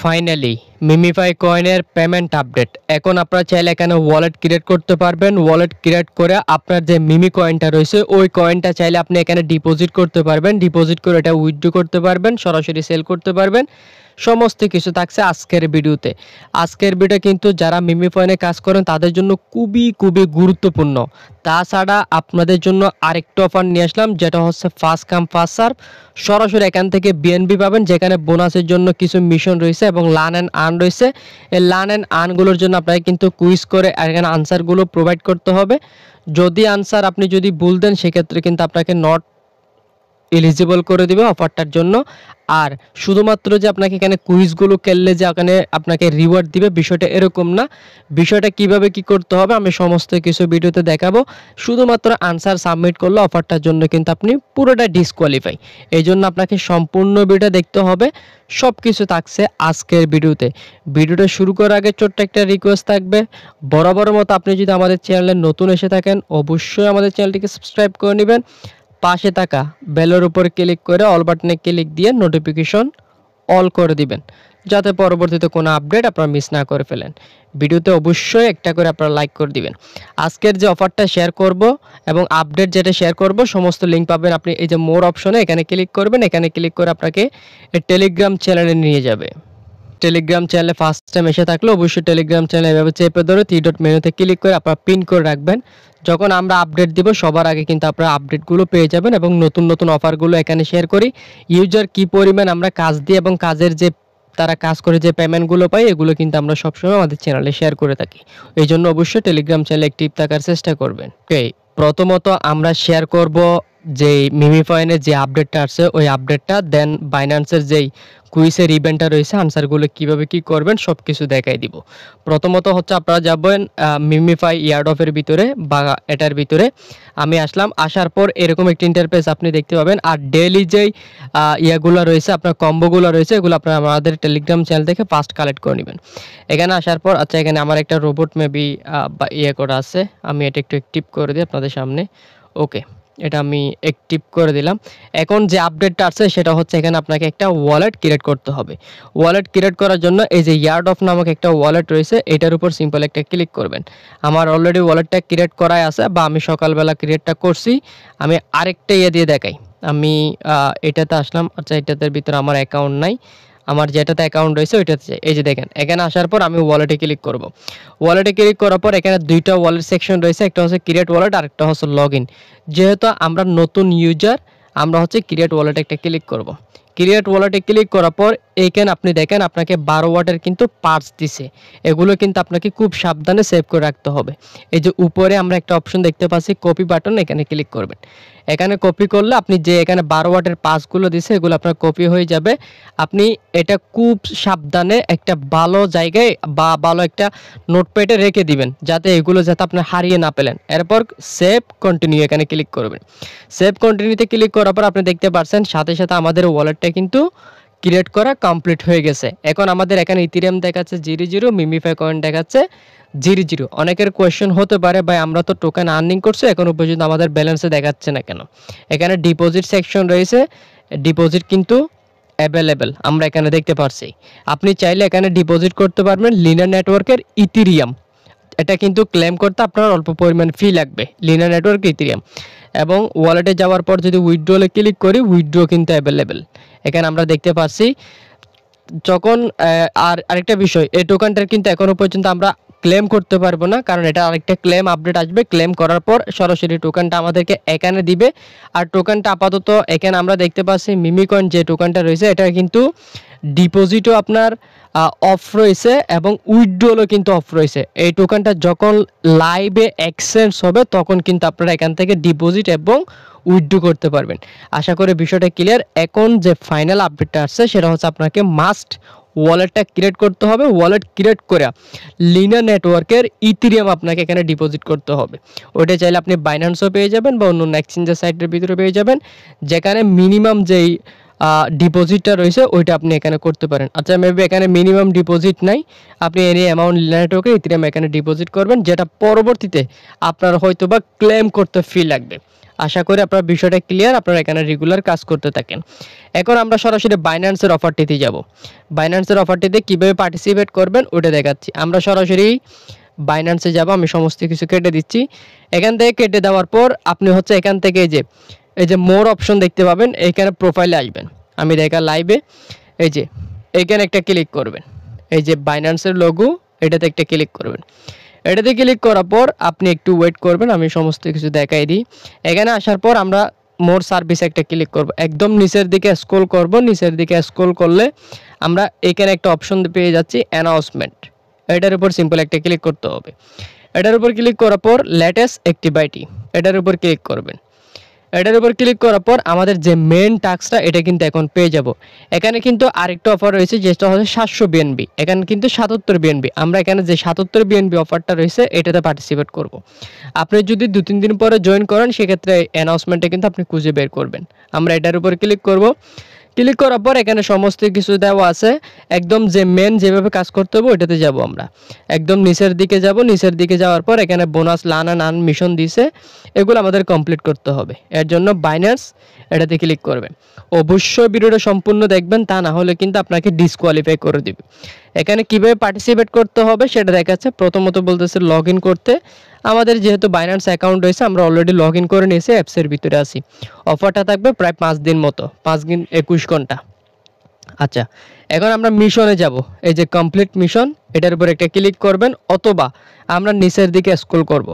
Finally MemeFi কয়েনের payment update. এখন আপনারা চাইলে এখানে ওয়ালেট ক্রিয়েট করতে পারবেন। ওয়ালেট ক্রিয়েট করে আপনার যে মিমি কয়েনটা রয়েছে ওই কয়েনটা চাইলে আপনি এখানে ডিপোজিট করতে পারবেন। ডিপোজিট করে এটা উইথড্র করতে পারবেন, সরাসরি সেল করতে পারবেন। সমস্ত কিছু থাকছে আজকের ভিডিওতে। আজকের ভিডিও কিন্তু যারা মিমি কয়েনে কাজ করেন তাদের জন্য খুবই গুরুত্বপূর্ণ। তাছাড়া আপনাদের জন্য আরেকটা অফার নিয়ে আসলাম, যেটা হচ্ছে ফার্স্ট কাম ফার্স্ট সার্ভ। সরাসরি এখান থেকে বিএনবি পাবেন, যেখানে বোনাসের জন্য কিছু মিশন রয়েছে এবং লার্ন অ্যান্ড আর্ন রয়েছে। এই লার্ন অ্যান্ড আর্নগুলোর জন্য আপনাকে কিন্তু কুইজ করে এখানে আনসারগুলো প্রোভাইড করতে হবে। যদি আনসার আপনি যদি ভুল দেন সেক্ষেত্রে কিন্তু আপনাকে নট এলিজিবল করে দিবে অফারটার জন্য। আর শুধুমাত্র যে আপনাকে এখানে কুইজগুলো খেললে যে এখানে আপনাকে রিওয়ার্ড দিবে, বিষয়টা এরকম না। বিষয়টা কিভাবে কি করতে হবে আমি সমস্ত কিছু ভিডিওতে দেখাবো। শুধুমাত্র আনসার সাবমিট করলে অফারটার জন্য কিন্তু আপনি পুরোটা ডিসকোয়ালিফাই। এই জন্য আপনাকে সম্পূর্ণ ভিডিও দেখতে হবে। সব কিছু থাকছে আজকের ভিডিওতে। ভিডিওটা শুরু করার আগে ছোট্ট একটা রিকোয়েস্ট থাকবে, বরাবর মতো আপনি যদি আমাদের চ্যানেলে নতুন এসে থাকেন অবশ্যই আমাদের চ্যানেলটিকে সাবস্ক্রাইব করে নেবেন। পাশে থাকা বেলের উপর ক্লিক করে অল বাটনে ক্লিক দিয়ে নোটিফিকেশন অল করে দিবেন, যাতে পরবর্তীতে কোনো আপডেট আপনারা মিস না করে ফেলেন। ভিডিওতে অবশ্যই একটা করে আপনারা লাইক করে দিবেন। আজকের যে অফারটা শেয়ার করব এবং আপডেট যেটা শেয়ার করব সমস্ত লিঙ্ক পাবেন আপনি এই যে মোর অপশনে, এখানে ক্লিক করবেন। এখানে ক্লিক করে আপনাকে টেলিগ্রাম চ্যানেলে নিয়ে যাবে। টেলিগ্রাম চ্যানেলে ফার্স্ট টাইম এসে থাকলে অবশ্যই টেলিগ্রাম চ্যানেলে এভাবে চেপে ধরে 3 ডট মেনুতে ক্লিক করে আপনারা পিন করে রাখবেন। যখন আমরা আপডেট দিব সবার আগে কিন্তু আপনারা আপডেটগুলো পেয়ে যাবেন এবং নতুন অফারগুলো এখানে শেয়ার করি। ইউজার কি পরিমাণ আমরা কাজ দিই এবং কাজের যে তারা কাজ করে যে পেমেন্টগুলো পাই এগুলো কিন্তু আমরা সবসময় আমাদের চ্যানেলে শেয়ার করে থাকি। এই জন্য অবশ্যই টেলিগ্রাম চ্যানেলে অ্যাক্টিভ থাকার চেষ্টা করবেন। ওকে, প্রথমত আমরা শেয়ার করব যে মিমিফাইনের যে আপডেটটা আছে ওই আপডেটটা, দেন বাইন্যান্সের যেই কুইজের ইভেন্টটা রয়েছে আনসারগুলো কিভাবে কি করবেন সব কিছু দেখাই দিব। প্রথমত হচ্ছে আপনারা যাবেন মিমিফাই ইয়ারডফের ভিতরে বা এটার ভিতরে। আমি আসলাম, আসার পর এরকম একটি ইন্টারফেস আপনি দেখতে পাবেন। আর ডেইলি যেই ইয়াগুলো রয়েছে আপনার কম্বোগুলো রয়েছে এগুলো আপনারা আমাদের টেলিগ্রাম চ্যানেল থেকে ফার্স্ট কালেক্ট করে নেবেন। এখানে আসার পর আচ্ছা এখানে আমার একটা রোবট মেবি ইয়ে করা আছে, আমি এটা একটু অ্যাক্টিভ করে দিই আপনাদের সামনে। ওকে, এটা আমি অ্যাক্টিভ করে দিলাম। এখন যে আপডেটটা আছে সেটা হচ্ছে এখানে আপনাকে একটা ওয়ালেট ক্রিয়েট করতে হবে। ওয়ালেট ক্রিয়েট করার জন্য এই যে ইয়ার্ড অফ নামক একটা ওয়ালেট রয়েছে এটার উপর সিম্পল একটা ক্লিক করবেন। আমার অলরেডি ওয়ালেটটা ক্রিয়েট করাই আছে বা আমি সকালবেলা ক্রিয়েটটা করছি। আমি আরেকটা ইয়ে দিয়ে দেখাই। আমি এটাতে আসলাম, আচ্ছা এটাতে ভিতরে আমার অ্যাকাউন্ট নাই, আমার যেটাতে অ্যাকাউন্ট রয়েছে ওইটাতে এই যে দেখেন এখানে আসার পর আমি ওয়ালেটে ক্লিক করব। ওয়ালেটে ক্লিক করার পর এখানে দুইটা ওয়ালেট সেকশন রয়েছে, একটা হচ্ছে ক্রিয়েট ওয়ালেট আর একটা হচ্ছে লগ ইন। যেহেতু আমরা নতুন ইউজার আমরা হচ্ছে ক্রিয়েট ওয়ালেটে একটা ক্লিক করব। ক্রিয়েট ওয়ালেটে ক্লিক করার পর এইখানে আপনি দেখেন আপনাকে 12 ওয়াটের কিন্তু পার্টস দিছে। এগুলো কিন্তু আপনাকে খুব সাবধানে সেভ করে রাখতে হবে। এই যে উপরে আমরা একটা অপশন দেখতে পাচ্ছি কপি বাটন, এখানে ক্লিক করবেন। এখানে কপি করলে আপনি যে এখানে 12 ওয়াটের পার্টসগুলো দিছে এগুলো আপনার কপি হয়ে যাবে। আপনি এটা খুব সাবধানে একটা ভালো জায়গায় বা ভালো একটা নোটপ্যাডে রেখে দিবেন, যাতে এগুলো যাতে আপনি হারিয়ে না পেলেন। এরপর সেভ কন্টিনিউ এখানে ক্লিক করবেন। সেভ কন্টিনিউতে ক্লিক করার পর আপনি দেখতে পাচ্ছেন সাথে সাথে আমাদের ওয়ালেটটা কিন্তু ক্রিয়েট করা কমপ্লিট হয়ে গেছে। এখন আমাদের এখানে ইথেরিয়াম দেখাচ্ছে 00, মিমিফাই কয়েন দেখাচ্ছে 00। অনেকের কোয়েশ্চেন হতে পারে ভাই আমরা তো টোকেন আর্নিং করছি এখনো পর্যন্ত আমাদের ব্যালেন্সে দেখাচ্ছে না কেন। এখানে ডিপোজিট সেকশন রয়েছে, ডিপোজিট কিন্তু অ্যাভেলেবেল আমরা এখানে দেখতে পাচ্ছি। আপনি চাইলে এখানে ডিপোজিট করতে পারবেন লিনার নেটওয়ার্কের ইথেরিয়াম। এটা কিন্তু ক্লেম করতে আপনার অল্প পরিমাণ ফি লাগবে, লিনার নেটওয়ার্ক ইথেরিয়াম। এবং ওয়ালেটে যাওয়ার পর যদি উইথড্রলে ক্লিক করি উইথড্র কিন্তু অ্যাভেলেবেল এখানে আমরা দেখতে পাচ্ছি। যখন আরেকটা বিষয়, এই টোকেনটার কিন্তু এখনো পর্যন্ত আমরা ক্লেম করতে পারবো না, কারণ এটা আরেকটা ক্লেম আপডেট আসবে। ক্লেম করার পর সরাসরি টোকেনটা আমাদেরকে এখানে দিবে। আর টোকেনটা আপাতত এখানে আমরা দেখতে পাচ্ছি মিমিকয়েন যে টোকেনটা রয়েছে এটা কিন্তু ডিপোজিটও আপনার অফ রয়েছে এবং উইথড্রলও কিন্তু অফ রয়েছে। এই টোকেনটা যখন লাইভে এক্সচেঞ্জ হবে তখন কিন্তু আপনারা এখান থেকে ডিপোজিট এবং উইথড্র করতে পারবেন। আশা করি বিষয়টা ক্লিয়ার। এখন যে ফাইনাল আপডেটটা আসছে সেটা হচ্ছে আপনাকে মাস্ট ওয়ালেটটা ক্রিয়েট করতে হবে। ওয়ালেট ক্রিয়েট করে লিনার নেটওয়ার্কের ইথেরিয়াম আপনাকে এখানে ডিপোজিট করতে হবে। ওইটা চাইলে আপনি বাইন্যান্সও পেয়ে যাবেন বা অন্য এক্সচেঞ্জের সাইটের ভিতরে পেয়ে যাবেন, যেখানে মিনিমাম যেই ডিপোজিটটা রয়েছে ওইটা আপনি এখানে করতে পারেন। আচ্ছা মেবি এখানে মিনিমাম ডিপোজিট নাই, আপনি এনি অ্যামাউন্ট নেটওয়ার্কে ইথেরিয়াম এখানে ডিপোজিট করবেন, যেটা পরবর্তীতে আপনার হয়তো বা ক্লেম করতে ফি লাগবে। আশা করি আপনার বিষয়টা ক্লিয়ার, আপনারা এখানে রেগুলার কাজ করতে থাকেন। এখন আমরা সরাসরি বাইন্যান্সের অফারটিতে যাব। বাইন্যান্সের অফারটিতে কীভাবে পার্টিসিপেট করবেন ওটা দেখাচ্ছি। আমরা সরাসরি বাইন্যান্সে যাব, আমি সমস্ত কিছু কেটে দিচ্ছি। এখান থেকে কেটে দেওয়ার পর আপনি হচ্ছে এখান থেকে এই যে মোর অপশন দেখতে পাবেন, এইখানে প্রোফাইলে আসবেন। আমি দেখা লাইভে এই যে এইখানে একটা ক্লিক করবেন, এই যে বাইন্যান্সের লোগো এটাতে একটা ক্লিক করবেন। এটাতে ক্লিক করার পর আপনি একটু ওয়েট করবেন, আমি সমস্ত কিছু দেখাই দিই। এখানে আসার পর আমরা মোর সার্ভিস একটা ক্লিক করব, একদম নিচের দিকে স্ক্রল করব। নিচের দিকে স্ক্রল করলে আমরা এখানে একটা অপশন পেয়ে যাচ্ছি অ্যানাউন্সমেন্ট, এটার উপর সিম্পল একটা ক্লিক করতে হবে। এটার উপর ক্লিক করার পর লেটেস্ট অ্যাক্টিভিটি এটার উপর ক্লিক করবেন। এটার উপর ক্লিক করার পর আমাদের যে মেন টাস্কটা এটা কিন্তু এখন পেয়ে যাব। এখানে কিন্তু আরেকটা অফার রয়েছে যেটা হচ্ছে 700 বিএনবি, এখানে কিন্তু 77 বিএনবি। আমরা এখানে যে 77 বিএনবি অফারটা রয়েছে এটাতে পার্টিসিপেট করব। আপনি যদি 2-3 দিন পরে জয়েন করেন সেক্ষেত্রে অ্যানাউন্সমেন্টে কিন্তু আপনি খুঁজে বের করবেন। আমরা এটার উপর ক্লিক করব। ক্লিক করার পর এখানে সমস্ত কিছু দেওয়া আছে, একদম যে মেন যেভাবে কাজ করতে হবে ওইটাতে যাব। আমরা একদম নিচের দিকে যাব। নিচের দিকে যাওয়ার পর এখানে bonus learn and earn mission দিছে, এগুলো আমাদের কমপ্লিট করতে হবে। এর জন্য বাইন্যান্স এটাতে ক্লিক করবেন। অবশ্যই ভিডিওটা সম্পূর্ণ দেখবেন, তা না হলে কিন্তু আপনাকে ডিসকোয়ালিফাই করে দিবে। এখানে কিভাবে পার্টিসিপেট করতে হবে সেটা দেখাচ্ছে। প্রথমত বলতেছে লগ ইন করতে। আমাদের যেহেতু বাইন্যান্স অ্যাকাউন্ট রয়েছে আমরা অলরেডি লগ ইন করে নিয়েছি, অ্যাপসের ভিতরে আছি। অফারটা থাকবে প্রায় 5 দিন মতো, 5 দিন 21 ঘন্টা। আচ্ছা এখন আমরা মিশনে যাব, এই যে কমপ্লিট মিশন এটার উপর একটা ক্লিক করবেন, অথবা আমরা নিচের দিকে স্ক্রল করব।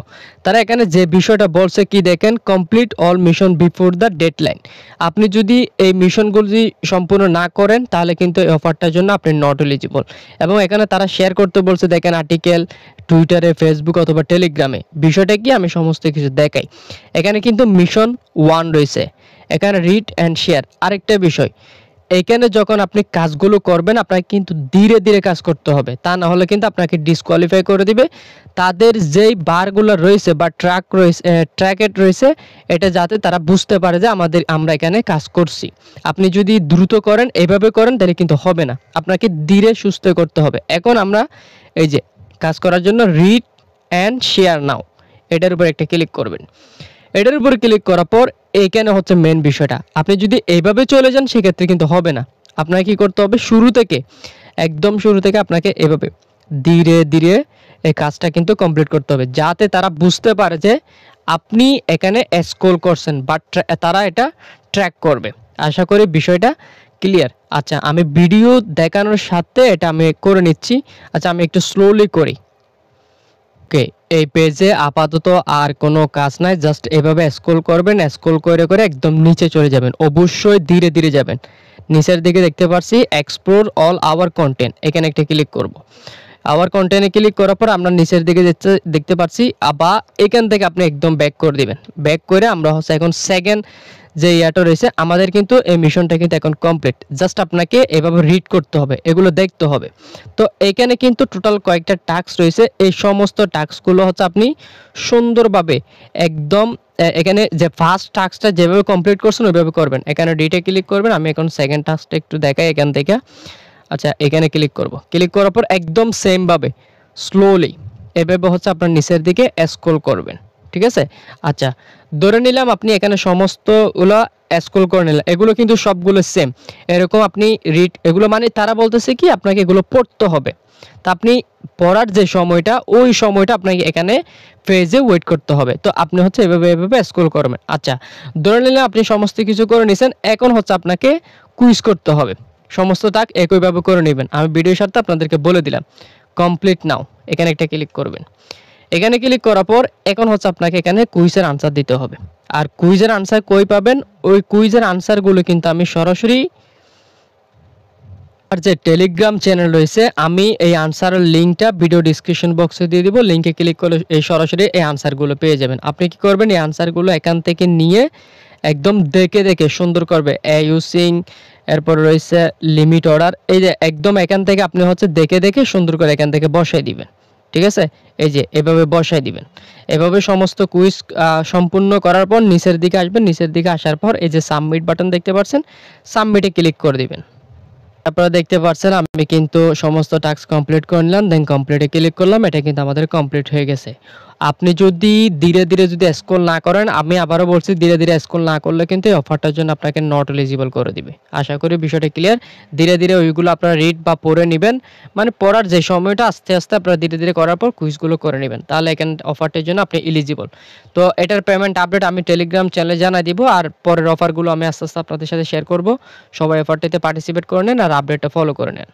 তারা এখানে যে বিষয়টা বলছে কি দেখেন, complete all mission before the deadline. আপনি যদি এই মিশনগুলি সম্পূর্ণ না করেন তাহলে কিন্তু এই অফারটার জন্য আপনি নট এলিজিবল। এবং এখানে তারা শেয়ার করতে বলছে, দেখেন আর্টিকেল টুইটারে, ফেসবুক অথবা টেলিগ্রামে। বিষয়টা কি আমি সমস্ত কিছু দেখাই। এখানে কিন্তু মিশন 1 রয়েছে, এখানে রিড অ্যান্ড শেয়ার। আরেকটা বিষয়, এইখানে যখন আপনি কাজগুলো করবেন আপনাকে কিন্তু ধীরে ধীরে কাজ করতে হবে, তা না হলে কিন্তু আপনাকে ডিসকোয়ালিফাই করে দিবে। তাদের যেই বারগুলো রয়েছে বা ট্র্যাকেট রয়েছে এটা যাতে তারা বুঝতে পারে যে আমরা এখানে কাজ করছি। আপনি যদি দ্রুত করেন, এইভাবে করেন, তাহলে কিন্তু হবে না, আপনাকে ধীরে সুস্থ করতে হবে। এখন আমরা এই যে কাজ করার জন্য রিড অ্যান্ড শেয়ার নাও এটার উপর একটা ক্লিক করবেন। এটার উপর ক্লিক করার পর এইখানে হচ্ছে মেন বিষয়টা, আপনি যদি এইভাবে চলে যান সেক্ষেত্রে কিন্তু হবে না। আপনাকে কি করতে হবে, একদম শুরু থেকে আপনাকে এভাবে ধীরে ধীরে এই কাজটা কিন্তু কমপ্লিট করতে হবে, যাতে তারা বুঝতে পারে যে আপনি এখানে স্ক্রল করছেন, বাট তারা এটা ট্র্যাক করবে। আশা করি বিষয়টা ক্লিয়ার। আচ্ছা আমি ভিডিও দেখানোর সাথে এটা আমি করে নিচ্ছি। আচ্ছা আমি একটু স্লোলি করি। ওকে, এই পেজে আপাতত আর কোনো কাজ নাই, জাস্ট এভাবে স্ক্রল করবেন, স্ক্রল করে করে একদম নিচে চলে যাবেন। অবশ্যই ধীরে ধীরে যাবেন। নিচের দিকে দেখতে পাচ্ছি এক্সপ্লোর অল আওয়ার কন্টেন্ট, এখানে একটা ক্লিক করব। আওয়ার কন্টেন্টে ক্লিক করার পর আমরা নিচের দিকে দেখতে পাচ্ছি, বা এখান থেকে আপনি একদম ব্যাক করে দিবেন। ব্যাক করে আমরা হচ্ছে এখন সেকেন্ড যে ইয়াটা রয়েছে, আমাদের কিন্তু এই মিশনটা কিন্তু এখন কমপ্লিট। জাস্ট আপনাকে এভাবে রিড করতে হবে, এগুলো দেখতে হবে। তো এখানে কিন্তু টোটাল কয়েকটা টাস্ক রয়েছে, এই সমস্ত টাস্কগুলো হচ্ছে আপনি সুন্দরভাবে একদম এখানে যে ফার্স্ট টাস্কটা যেভাবে কমপ্লিট করছেন ওইভাবে করবেন। এখানে ডিটে ক্লিক করবেন। আমি এখন সেকেন্ড টাস্কটা একটু দেখাই এখান থেকে। আচ্ছা এখানে ক্লিক করব। ক্লিক করার পর একদম সেমভাবে স্লোলি এভাবে হচ্ছে আপনার নিচের দিকে স্ক্রল করবেন, ঠিক আছে। আচ্ছা ধরে নিলাম আপনি এখানে সমস্তগুলো স্ক্রল করে নিলেন, এগুলো কিন্তু সবগুলো সেম। এরকম আপনি রিড, এগুলো মানে তারা বলতেছে কি আপনাকে এগুলো পড়তে হবে। তা আপনি পড়ার যে সময়টা, ওই সময়টা আপনাকে এখানে পেজে ওয়েট করতে হবে। তো আপনি হচ্ছে এভাবে স্ক্রল করবেন। আচ্ছা ধরে নিলাম আপনি সমস্ত কিছু করে নিয়েছেন, এখন হচ্ছে আপনাকে কুইজ করতে হবে। সমস্ত টাস্ক একইভাবে করে নেবেন। আমি ভিডিওর সাথে আপনাদেরকে বলে দিলাম। কমপ্লিট নাও এখানে একটা ক্লিক করবেন। এখানে ক্লিক করার পর এখন হচ্ছে আপনাকে এখানে কুইজের আনসার দিতে হবে। আর কুইজের আনসার কই পাবেন, ওই কুইজের আনসারগুলো কিন্তু আমি সরাসরি আর যে টেলিগ্রাম চ্যানেল রয়েছে, আমি এই আনসারের লিঙ্কটা ভিডিও ডিসক্রিপশন বক্সে দিয়ে দিব। লিঙ্কে ক্লিক করলে এই সরাসরি এই আনসারগুলো পেয়ে যাবেন। আপনি কি করবেন, এই আনসারগুলো এখান থেকে নিয়ে একদম দেখে দেখে সুন্দর করবে ইউজিং, এরপর রয়েছে লিমিট অর্ডার, এই যে একদম এখান থেকে আপনি হচ্ছে দেখে দেখে সুন্দর করে এখান থেকে বসাই দিবেন, ঠিক আছে, এই যে এভাবে বসাই দিবেন। এভাবে সমস্ত কুইজ সম্পূর্ণ করার পর নিচের দিকে আসবেন, নিচের দিকে আসার পর এই যে সাবমিট বাটন দেখতে পাচ্ছেন, সাবমিটে ক্লিক করে দিবেন। আপনারা দেখতে পাচ্ছেন আমি কিন্তু সমস্ত টাস্ক কমপ্লিট করে নিলাম, দেন কমপ্লিটে ক্লিক করলাম, এটা কিন্তু আমাদের কমপ্লিট হয়ে গেছে। আপনি যদি ধীরে ধীরে যদি স্ক্রল না করেন, আমি আবারও বলছি ধীরে ধীরে স্ক্রল না করলে কিন্তু এই অফারটার জন্য আপনাকে নট এলিজিবল করে দিবে। আশা করি বিষয়টা ক্লিয়ার। ধীরে ধীরে ওইগুলো আপনারা রিড বা পড়ে নেবেন, মানে পড়ার যে সময়টা আস্তে আস্তে আপনারা ধীরে ধীরে করার পর কুইজগুলো করে নেবেন, তাহলে এখানে অফারটার জন্য আপনি এলিজিবল। তো এটার পেমেন্ট আপডেট আমি টেলিগ্রাম চ্যানেলে জানাই দিব, আর পরের অফারগুলো আমি আস্তে আস্তে আপনাদের সাথে শেয়ার করব। সবাই অফারটিতে পার্টিসিপেট করে নেন আর আপডেটটা ফলো করে নেন।